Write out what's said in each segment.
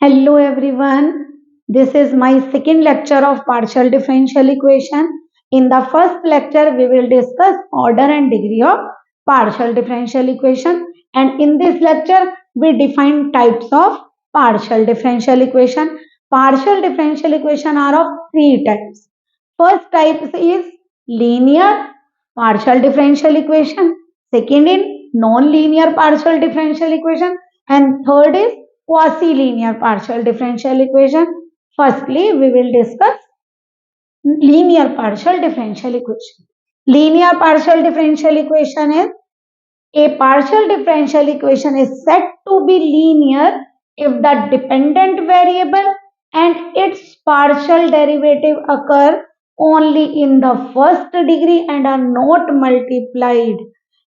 Hello everyone. This is my second lecture of partial differential equation. In the first lecture, we will discuss order and degree of partial differential equation. And in this lecture, we define types of partial differential equation. Partial differential equation are of three types. First type is linear partial differential equation. Second is non-linear partial differential equation. And third is quasi-linear partial differential equation. Firstly, we will discuss linear partial differential equation. Linear partial differential equation is a partial differential equation is said to be linear if the dependent variable and its partial derivative occur only in the first degree and are not multiplied.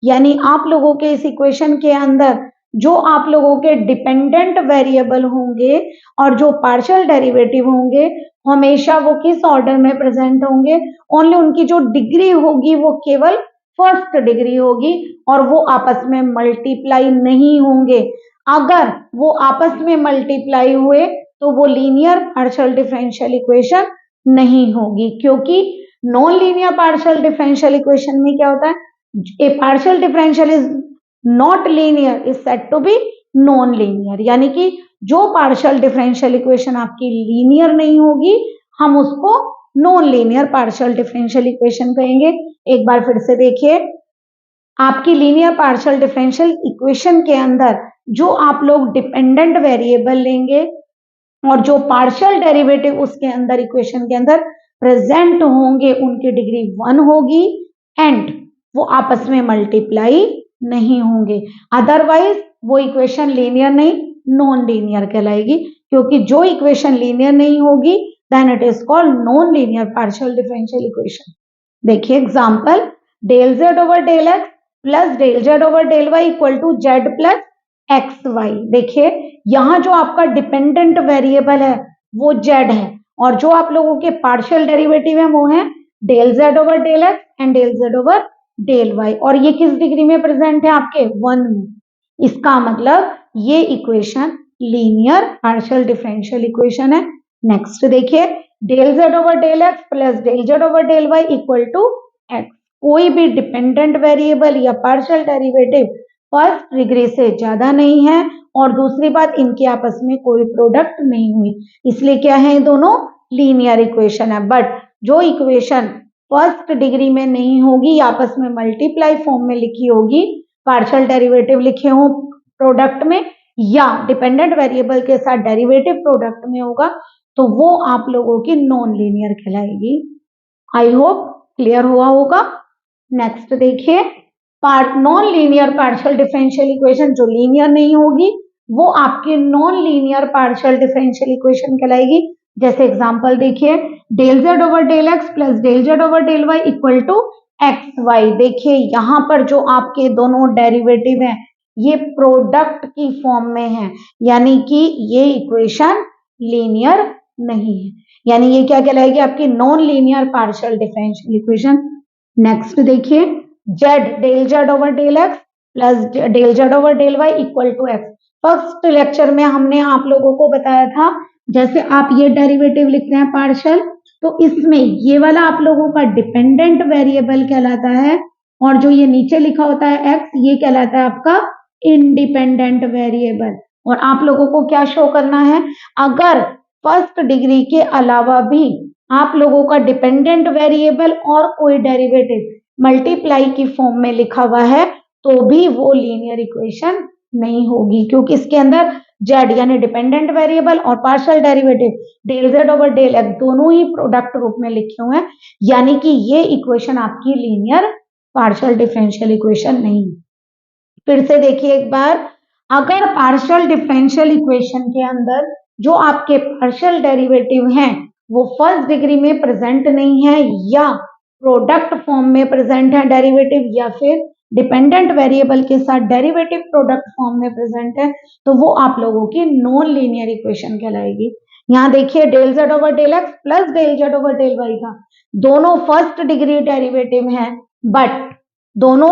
यानी आप लोगों के इस equation के अंदर जो आप लोगों के डिपेंडेंट वेरिएबल होंगे और जो पार्शियल डेरिवेटिव होंगे हमेशा वो किस ऑर्डर में प्रेजेंट होंगे, ओनली उनकी जो डिग्री होगी वो केवल फर्स्ट डिग्री होगी और वो आपस में मल्टीप्लाई नहीं होंगे। अगर वो आपस में मल्टीप्लाई हुए तो वो लीनियर पार्शियल डिफरेंशियल इक्वेशन नहीं होगी, क्योंकि non linear partial differential equation में क्या होता है, a partial differential is not linear is said to be non linear, यानी कि जो पार्शियल डिफरेंशियल इक्वेशन आपकी लीनियर नहीं होगी हम उसको non linear partial differential equation कहेंगे। एक बार फिर से देखिए, आपकी लीनियर पार्शियल डिफरेंशियल इक्वेशन के अंदर जो आप लोग डिपेंडेंट वेरिएबल लेंगे और जो पार्शियल डेरिवेटिव उसके अंदर इक्वेशन के अंदर प्रेजेंट होंगे उनकी डिग्री 1 होगी एंड वो आपस में मल्टीप्लाई नहीं होंगे, अदरवाइज वो इक्वेशन लीनियर नहीं नॉन लीनियर कहलाएगी, क्योंकि जो इक्वेशन लीनियर नहीं होगी then it is called non linear partial differential equation. देखिए example, del z over del x plus del z over del y equal to z plus x y. देखिए यहाँ जो आपका डिपेंडेंट वेरिएबल है वो z है और जो आप लोगों के पार्शियल डेरिवेटिव है वो है del z over del x and del z over del y, और ये किस डिग्री में प्रेजेंट है आपके 1 में। इसका मतलब ये equation linear partial differential equation है। नेक्स्ट देखिए, del z over del x plus del z over del y equal to x। कोई भी डिपेंडेंट वेरिएबल या पार्शियल डेरिवेटिव फर्स्ट डिग्री से ज्यादा नहीं है और दूसरी बात इनके आपस में कोई प्रोडक्ट नहीं हुई, इसलिए क्या है, दोनों लीनियर इक्वेशन है। बट जो इक्वेशन फर्स्ट डिग्री में नहीं होगी, आपस में मल्टीप्लाई फॉर्म में लिखी होगी, पार्शियल डेरिवेटिव लिखे हो प्रोडक्ट में या डिपेंडेंट वेरिएबल के साथ डेरिवेटिव प्रोडक्ट में होगा, तो वो आप लोगों की नॉन लीनियर कहलाएगी। आई होप क्लियर हुआ होगा। नेक्स्ट देखिए, non linear partial differential equation जो लीनियर नहीं होगी वो आपकी non linear partial differential equation कहलाएगी। जैसे एग्जांपल देखिए, del z over del x plus del z over del y equal to x y. देखिए यहाँ पर जो आपके दोनों डेरिवेटिव हैं ये प्रोडक्ट की फॉर्म में है, यानी कि ये इक्वेशन लीनियर नहीं है, यानी ये क्या कहलाएगी, आपकी non linear partial differential equation. Next देखिए, z del z over del x plus del z over del y equal to x। First lecture में हमने आप लोगों को बताया था, जैसे आप ये डेरिवेटिव लिख रहे हैं पार्शियल, तो इसमें ये वाला आप लोगों का डिपेंडेंट वेरिएबल कहलाता है और जो ये नीचे लिखा होता है x ये कहलाता है आपका इंडिपेंडेंट वेरिएबल। और आप लोगों को क्या शो करना है, अगर फर्स्ट डिग्री के अलावा भी आप लोगों का डिपेंडेंट वेरिएबल और कोई डेरिवेटिव मल्टीप्लाई की फॉर्म में लिखा हुआ है तो भी वो लीनियर इक्वेशन नहीं होगी, क्योंकि इसके अंदर z यानी डिपेंडेंट वेरिएबल और partial derivative del z over del x दोनों ही प्रोडक्ट रूप में लिखे हुए हैं, यानी कि ये इक्वेशन आपकी लीनियर पार्शियल डिफरेंशियल इक्वेशन नहीं। फिर से देखिए एक बार, अगर पार्शियल डिफरेंशियल इक्वेशन के अंदर जो आपके पार्शियल डेरिवेटिव हैं वो फर्स्ट डिग्री में प्रेजेंट नहीं है या प्रोडक्ट फॉर्म में प्रेजेंट है डेरिवेटिव, या फिर डिपेंडेंट वेरिएबल के साथ डेरिवेटिव प्रोडक्ट फॉर्म में प्रेजेंट है, तो वो आप लोगों की नॉन लीनियर इक्वेशन कहलाएगी। यहाँ देखिए, del z over del x plus del z over del y का दोनों फर्स्ट डिग्री डेरिवेटिव हैं, बट दोनों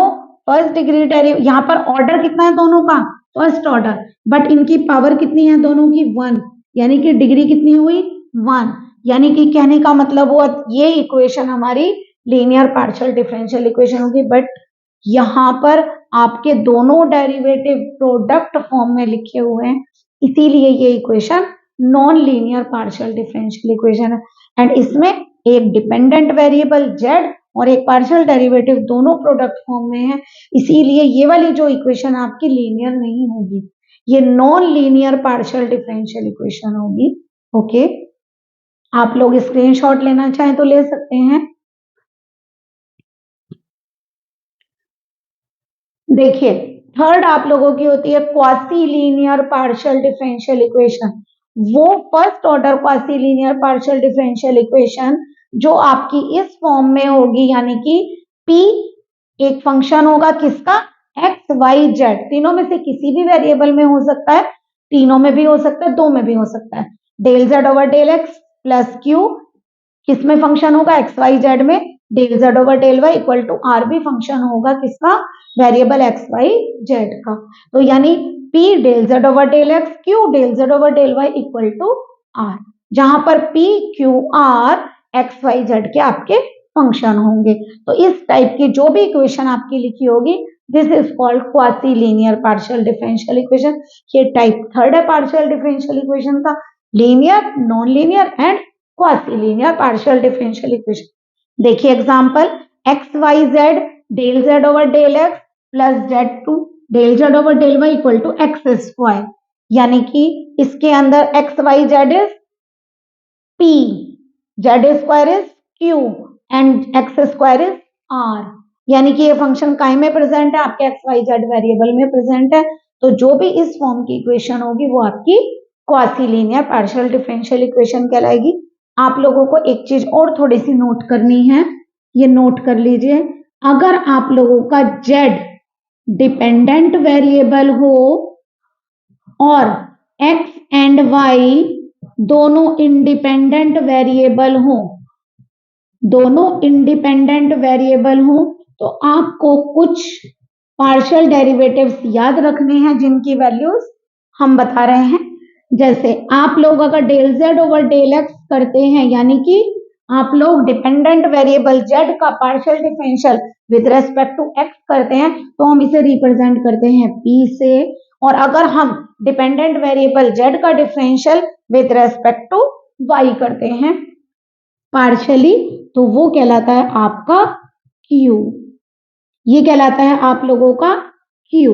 फर्स्ट डिग्री डेरिवेटिव, यहाँ पर ऑर्डर कितना है दोनों का, फर्स्ट ऑर्डर, बट इनकी पावर कितनी है दोनों की 1, यानी कि डिग्री कितनी हुई 1, यानी कि कहने का मतलब हुआ ये इक्वेशन हमारी लीनियर पार्शियल डिफरेंशियल इक्वेशन होगी। बट यहाँ पर आपके दोनों डेरिवेटिव प्रोडक्ट फॉर्म में लिखे हुए हैं, इसीलिए ये equation non linear partial differential equation है। एंड इसमें एक डिपेंडेंट वेरिएबल z और एक पार्शियल डेरिवेटिव दोनों प्रोडक्ट फॉर्म में है, इसीलिए ये वाली जो इक्वेशन आपकी लीनियर नहीं होगी, ये non linear partial differential equation होगी। ओके, आप लोग स्क्रीनशॉट लेना चाहें तो ले सकते हैं। देखिए थर्ड आप लोगों की होती है quasi linear partial differential equation. वो first order quasi linear partial differential equation जो आपकी इस फॉर्म में होगी, यानी कि P एक फंक्शन होगा किसका, x y z, तीनों में से किसी भी वेरिएबल में हो सकता है, तीनों में भी हो सकता है, दो में भी हो सकता है। Del z over del x plus q किसमें फंक्शन होगा, एक्स वाई जेड में। Del z over del y equal to r भी फंक्शन होगा किसका, वेरिएबल एक्स वाई जेड का। तो यानी P del z over del x, Q del z over del y equal to r, जहां पर P Q R x y z के आपके फंक्शन होंगे। तो इस टाइप की जो भी इक्वेशन आपकी लिखी होगी, this is called quasi linear partial differential equation. ये टाइप थर्ड है पार्शियल डिफरेंशियल इक्वेशन का, linear, non linear and quasi linear partial differential equation. देखिए example, x y z del z over del x plus z two del z over del y equal to x square, यानी कि इसके अंदर x y z is p, z square is q and x square is r, यानी कि ये function काय में present है, आपके एक्स वाई जेड वेरिएबल में प्रेजेंट है। तो जो भी इस फॉर्म की इक्वेशन होगी वो आपकी quasi linear partial differential equation कहलाएगी। आप लोगों को एक चीज और थोड़ी सी नोट करनी है, ये नोट कर लीजिए, अगर आप लोगों का z डिपेंडेंट वेरिएबल हो और x एंड y दोनों इंडिपेंडेंट वेरिएबल हो, दोनों इंडिपेंडेंट वेरिएबल हो, तो आपको कुछ पार्शियल डेरिवेटिव्स याद रखने हैं जिनकी वैल्यूज हम बता रहे हैं। जैसे आप लोग अगर del z over del x करते हैं, यानी कि आप लोग डिपेंडेंट वेरिएबल z का partial differential with respect to x करते हैं, तो हम इसे रिप्रेजेंट करते हैं p से। और अगर हम डिपेंडेंट वेरिएबल z का differential with respect to y करते हैं पार्शियली, तो वो कहलाता है आपका q, ये कहलाता है आप लोगों का q।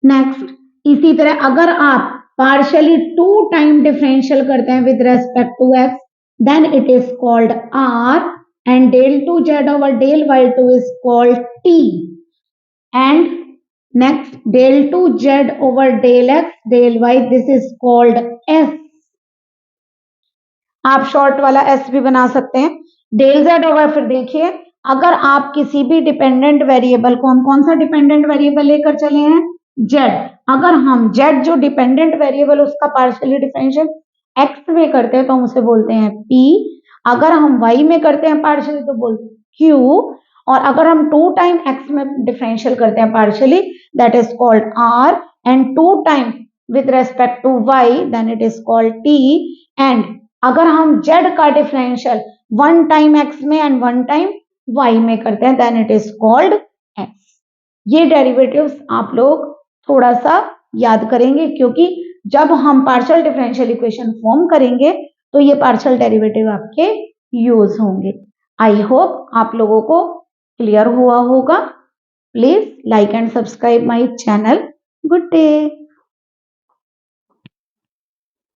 नेक्स्ट, इसी तरह अगर आप पार्शियली 2 टाइम डिफरेंशियल करते हैं with respect to x, then it is called r and del two z over del y2 is called t and next del two z over del x del y this is called s। आप short वाला s भी बना सकते हैं। Del z over, फिर देखिए अगर आप किसी भी डिपेंडेंट वेरिएबल को, हम कौन सा डिपेंडेंट वेरिएबल लेकर चले हैं, z, अगर हम z जो डिपेंडेंट वेरिएबल उसका पार्शियली डिफरेंशियल x में करते हैं तो हम उसे बोलते हैं p, अगर हम y में करते हैं पार्शियली तो बोलते हैं q, और अगर हम 2 टाइम x में डिफरेंशियल करते हैं partially that is called r and 2 time with respect to y then it is called t, and अगर हम z का डिफरेंशियल 1 टाइम x में एंड 1 टाइम y में करते हैं then it is called s। ये डेरिवेटिव्स आप लोग थोड़ा सा याद करेंगे, क्योंकि जब हम पार्शियल डिफरेंशियल इक्वेशन फॉर्म करेंगे तो ये पार्शियल डेरिवेटिव आपके यूज होंगे। आई होप आप लोगों को क्लियर हुआ होगा। Please like and subscribe my channel. Good day.